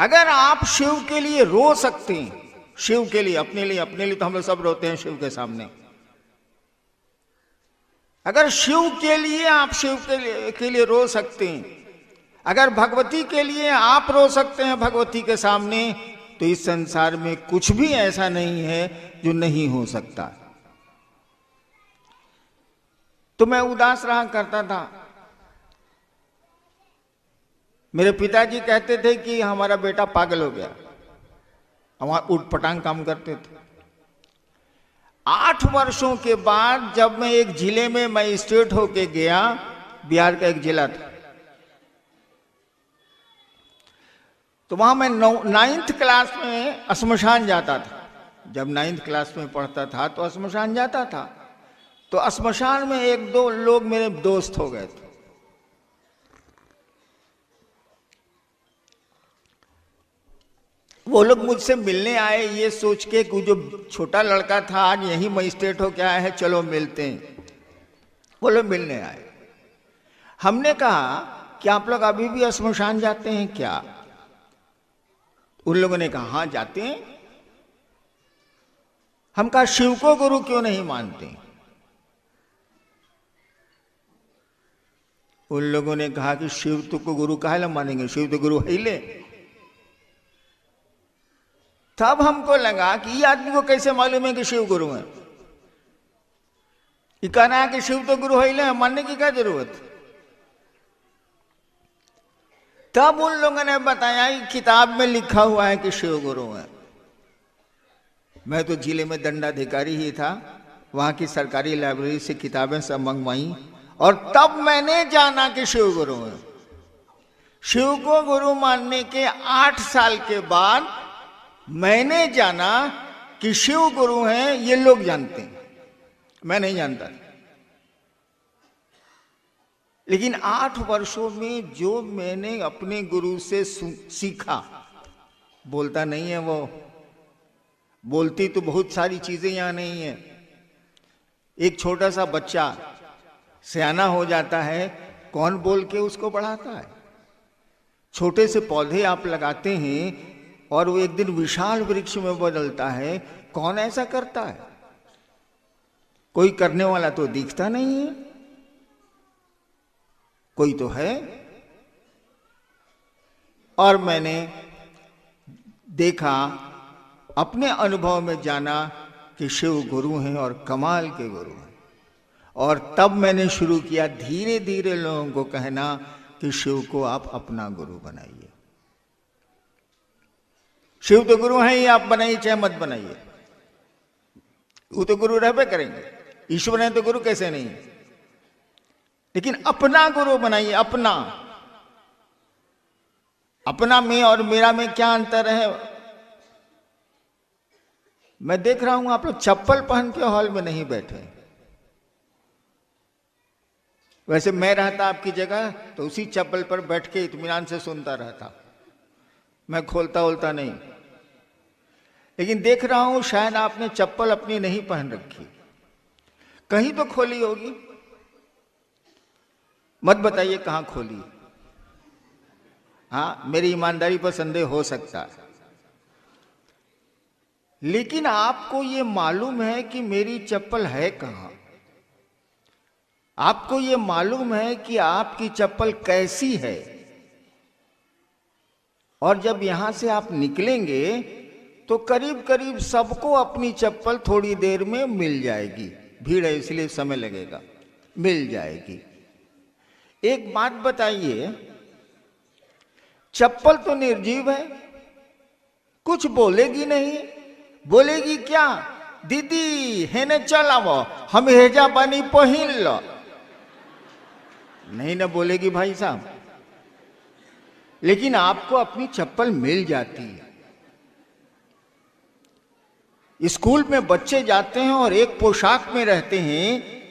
अगर आप शिव के लिए रो सकते हैं, शिव के लिए, अपने लिए तो हम लोग सब रोते हैं शिव के सामने। अगर शिव के लिए आप शिव के लिए रो सकते हैं, अगर भगवती के लिए आप रो सकते हैं भगवती के सामने, तो इस संसार में कुछ भी ऐसा नहीं है जो नहीं हो सकता। तो मैं उदास रहा करता था। मेरे पिताजी कहते थे कि हमारा बेटा पागल हो गया, हमारा उठपटांग काम करते थे। 8 वर्षों के बाद जब मैं एक जिले में मजिस्ट्रेट होके गया, बिहार का एक जिला था, तो वहां मैं 9th क्लास में श्मशान जाता था। जब 9th क्लास में पढ़ता था तो श्मशान जाता था। तो श्मशान में 1-2 लोग मेरे दोस्त हो गए थे। वो लोग मुझसे मिलने आए ये सोच के कि जो छोटा लड़का था आज यही मजिस्ट्रेट हो क्या है, चलो मिलते हैं। वो लोग मिलने आए। हमने कहा कि आप लोग अभी भी श्मशान जाते हैं क्या? उन लोगों ने कहा हाँ जाते हैं। हम कहा शिव को गुरु क्यों नहीं मानते? उन लोगों ने कहा कि शिव तो को गुरु काहे ला मानेंगे, शिव तो गुरु है ले। तब हमको लगा कि ये आदमी को कैसे मालूम है कि शिव गुरु है। ये कहना है कि शिव तो गुरु है ले, मानने की क्या जरूरत? तब उन लोगों ने बताया कि किताब में लिखा हुआ है कि शिव गुरु है। मैं तो जिले में दंडाधिकारी ही था, वहां की सरकारी लाइब्रेरी से किताबें सब मंगवाई और तब मैंने जाना कि शिव गुरु है। शिव को गुरु मानने के 8 साल के बाद मैंने जाना कि शिव गुरु हैं, ये लोग जानते हैं, मैं नहीं जानता। लेकिन 8 वर्षों में जो मैंने अपने गुरु से सीखा, बोलता नहीं है वो, बोलती तो बहुत सारी चीजें यहां नहीं है। एक छोटा सा बच्चा सयाना हो जाता है, कौन बोल के उसको बढ़ाता है? छोटे से पौधे आप लगाते हैं और वो एक दिन विशाल वृक्ष में बदलता है, कौन ऐसा करता है? कोई करने वाला तो दिखता नहीं है, कोई तो है। और मैंने देखा, अपने अनुभव में जाना कि शिव गुरु हैं और कमाल के गुरु हैं। और तब मैंने शुरू किया धीरे धीरे लोगों को कहना कि शिव को आप अपना गुरु बनाइए। शिव तो गुरु हैं ही, आप बनाइए चाहे मत बनाइए, वो तो गुरु रहबे करेंगे। ईश्वर है तो गुरु कैसे नहीं? लेकिन अपना गुरु बनाइए। अपना में और मेरा में क्या अंतर है? मैं देख रहा हूं आप लोग चप्पल पहन के हॉल में नहीं बैठे। वैसे मैं रहता आपकी जगह तो उसी चप्पल पर बैठ के इत्मीनान से सुनता रहता, मैं खोलता उलता नहीं। लेकिन देख रहा हूं शायद आपने चप्पल अपनी नहीं पहन रखी, कहीं तो खोली होगी। मत बताइए कहां खोली। हाँ, मेरी ईमानदारी पर संदेह हो सकता है, लेकिन आपको ये मालूम है कि मेरी चप्पल है कहां? आपको ये मालूम है कि आपकी चप्पल कैसी है? और जब यहां से आप निकलेंगे तो करीब करीब सबको अपनी चप्पल थोड़ी देर में मिल जाएगी। भीड़ है इसलिए समय लगेगा, मिल जाएगी। एक बात बताइए, चप्पल तो निर्जीव है, कुछ बोलेगी नहीं। बोलेगी क्या? दीदी हेने चलावो, हम हेजा बनी पहिन लो। नहीं ना बोलेगी भाई साहब। लेकिन आपको अपनी चप्पल मिल जाती है। स्कूल में बच्चे जाते हैं और एक पोशाक में रहते हैं,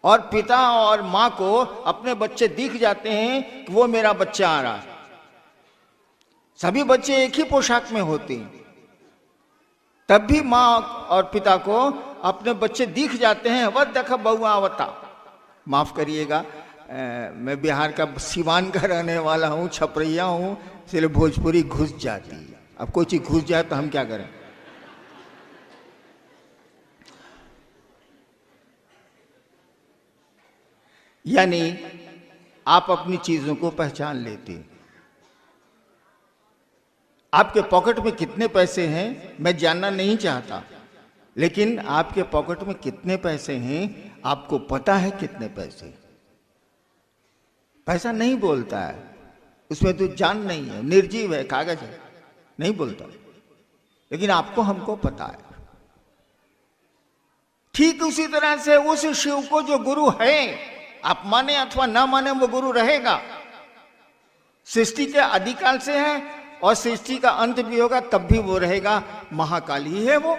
और पिता और मां को अपने बच्चे दिख जाते हैं कि वो मेरा बच्चा आ रहा है। सभी बच्चे एक ही पोशाक में होते हैं, तब भी मां और पिता को अपने बच्चे दिख जाते हैं। वह देखा बहुआ आवता, माफ करिएगा, मैं बिहार का सिवान का रहने वाला हूँ, छपरैया हूँ, इसलिए भोजपुरी घुस जाती है। अब कोई चीज घुस जाए तो हम क्या करें। यानी आप अपनी चीजों को पहचान लेते। आपके पॉकेट में कितने पैसे हैं मैं जानना नहीं चाहता, लेकिन आपके पॉकेट में कितने पैसे हैं आपको पता है कितने पैसे। पैसा नहीं बोलता है, उसमें तो जान नहीं है, निर्जीव है, कागज है, नहीं बोलता, लेकिन आपको हमको पता है। ठीक उसी तरह से उस शिव को जो गुरु है, आप माने अथवा ना माने, वो गुरु रहेगा। सृष्टि के आदिकाल से है और सृष्टि का अंत भी होगा तब भी वो रहेगा। महाकाल ही है वो।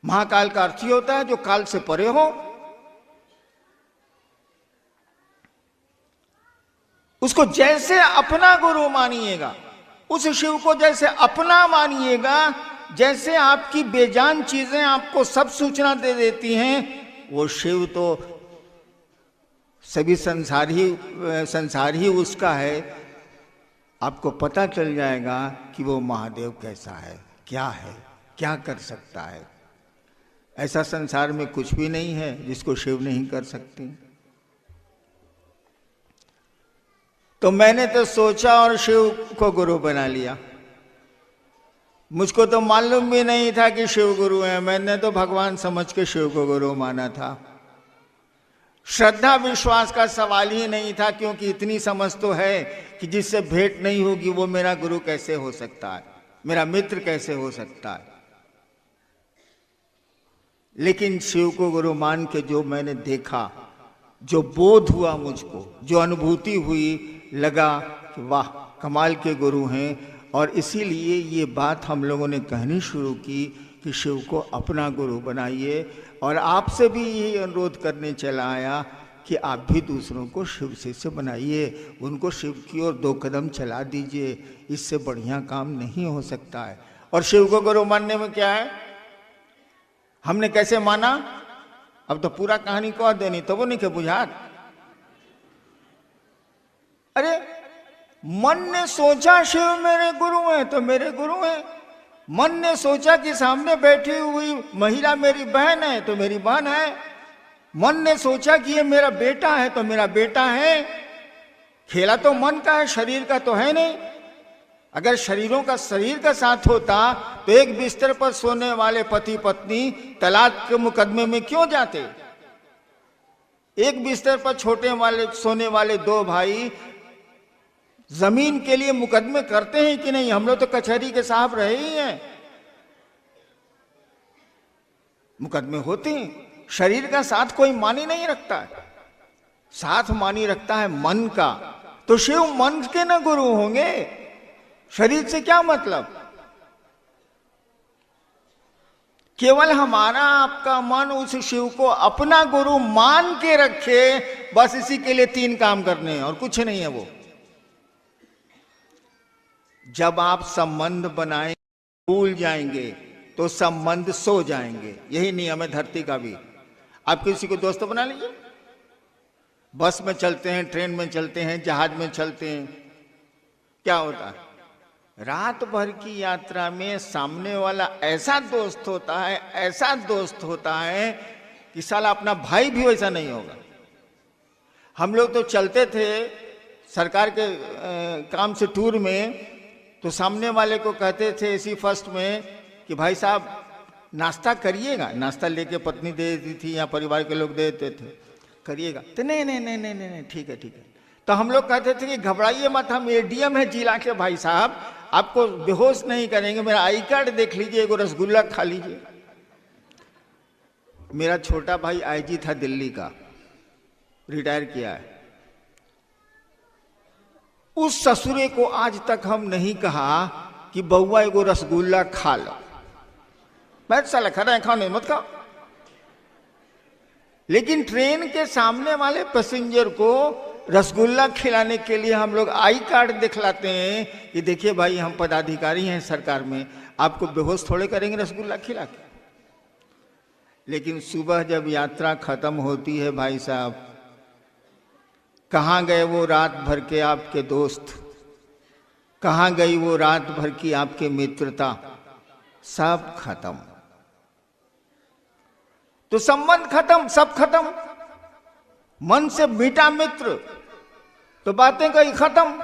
महाकाल का अर्थ ही होता है जो काल से परे हो। उसको जैसे अपना गुरु मानिएगा, उस शिव को जैसे अपना मानिएगा, जैसे आपकी बेजान चीजें आपको सब सूचना दे देती हैं, वो शिव तो सभी संसार ही उसका है। आपको पता चल जाएगा कि वो महादेव कैसा है, क्या कर सकता है। ऐसा संसार में कुछ भी नहीं है जिसको शिव नहीं कर सकते। तो मैंने तो सोचा और शिव को गुरु बना लिया। मुझको तो मालूम भी नहीं था कि शिव गुरु है, मैंने तो भगवान समझ के शिव को गुरु माना था। श्रद्धा विश्वास का सवाल ही नहीं था, क्योंकि इतनी समझ तो है कि जिससे भेंट नहीं होगी वो मेरा गुरु कैसे हो सकता है, मेरा मित्र कैसे हो सकता है। लेकिन शिव को गुरु मान के जो मैंने देखा, जो बोध हुआ मुझको, जो अनुभूति हुई, लगा कि वाह कमाल के गुरु हैं। और इसीलिए ये बात हम लोगों ने कहनी शुरू की कि शिव को अपना गुरु बनाइए। और आपसे भी यही अनुरोध करने चला आया कि आप भी दूसरों को शिव से बनाइए, उनको शिव की ओर 2 कदम चला दीजिए। इससे बढ़िया काम नहीं हो सकता है। और शिव को गुरु मानने में क्या है, हमने कैसे माना, अब तो पूरा कहानी कह देनी, तो वो नहीं के बुझात। अरे मन ने सोचा शिव मेरे गुरु हैं तो मेरे गुरु हैं। मन ने सोचा कि सामने बैठी हुई महिला मेरी बहन है तो मेरी बहन है। मन ने सोचा कि ये मेरा बेटा है तो मेरा बेटा है। खेला तो मन का है, शरीर का तो है नहीं। अगर शरीरों का शरीर का साथ होता तो एक बिस्तर पर सोने वाले पति पत्नी तलाक के मुकदमे में क्यों जाते। एक बिस्तर पर सोने वाले 2 भाई जमीन के लिए मुकदमे करते हैं कि नहीं। हम लोग तो कचहरी के साहब रहे ही हैं, मुकदमे होते हैं। शरीर का साथ कोई मानी नहीं रखता है, साथ मानी रखता है मन का। तो शिव मन के न गुरु होंगे, शरीर से क्या मतलब। केवल हमारा आपका मन उस शिव को अपना गुरु मान के रखे, बस इसी के लिए 3 काम करने हैं और कुछ नहीं है। वो जब आप संबंध बनाए भूल जाएंगे तो संबंध सो जाएंगे। यही नियम है धरती का भी। आप किसी को दोस्त बना लीजिए, बस में चलते हैं, ट्रेन में चलते हैं, जहाज में चलते हैं, क्या होता है, रात भर की यात्रा में सामने वाला ऐसा दोस्त होता है कि साला अपना भाई भी वैसा नहीं होगा। हम लोग तो चलते थे सरकार के काम से टूर में, तो सामने वाले को कहते थे इसी फर्स्ट में कि भाई साहब नाश्ता करिएगा। नाश्ता लेके पत्नी दे देती थी या परिवार के लोग दे देते थे, करिएगा तो नहीं ठीक है। तो हम लोग कहते थे कि घबराइए मत, हम एडीएम है जिला के भाई साहब, आपको बेहोश नहीं करेंगे, मेरा आई कार्ड देख लीजिए, एगो रसगुल्ला खा लीजिए। मेरा छोटा भाई आईजी था दिल्ली का, रिटायर किया है। उस ससुरे को आज तक हम नहीं कहा कि बउआ एगो रसगुल्ला खा लो। मैं साला खा रहा खाओ नहीं मत खाओ। लेकिन ट्रेन के सामने वाले पैसेंजर को रसगुल्ला खिलाने के लिए हम लोग आई कार्ड दिखलाते हैं कि देखिए भाई हम पदाधिकारी हैं सरकार में, आपको बेहोश थोड़े करेंगे रसगुल्ला खिला के। लेकिन सुबह जब यात्रा खत्म होती है भाई साहब, कहाँ गए वो रात भर के आपके दोस्त, कहाँ गई वो रात भर की आपकी मित्रता, सब खत्म। तो संबंध खत्म, सब खत्म। मन से मिटा मित्र तो बातें गई खत्म।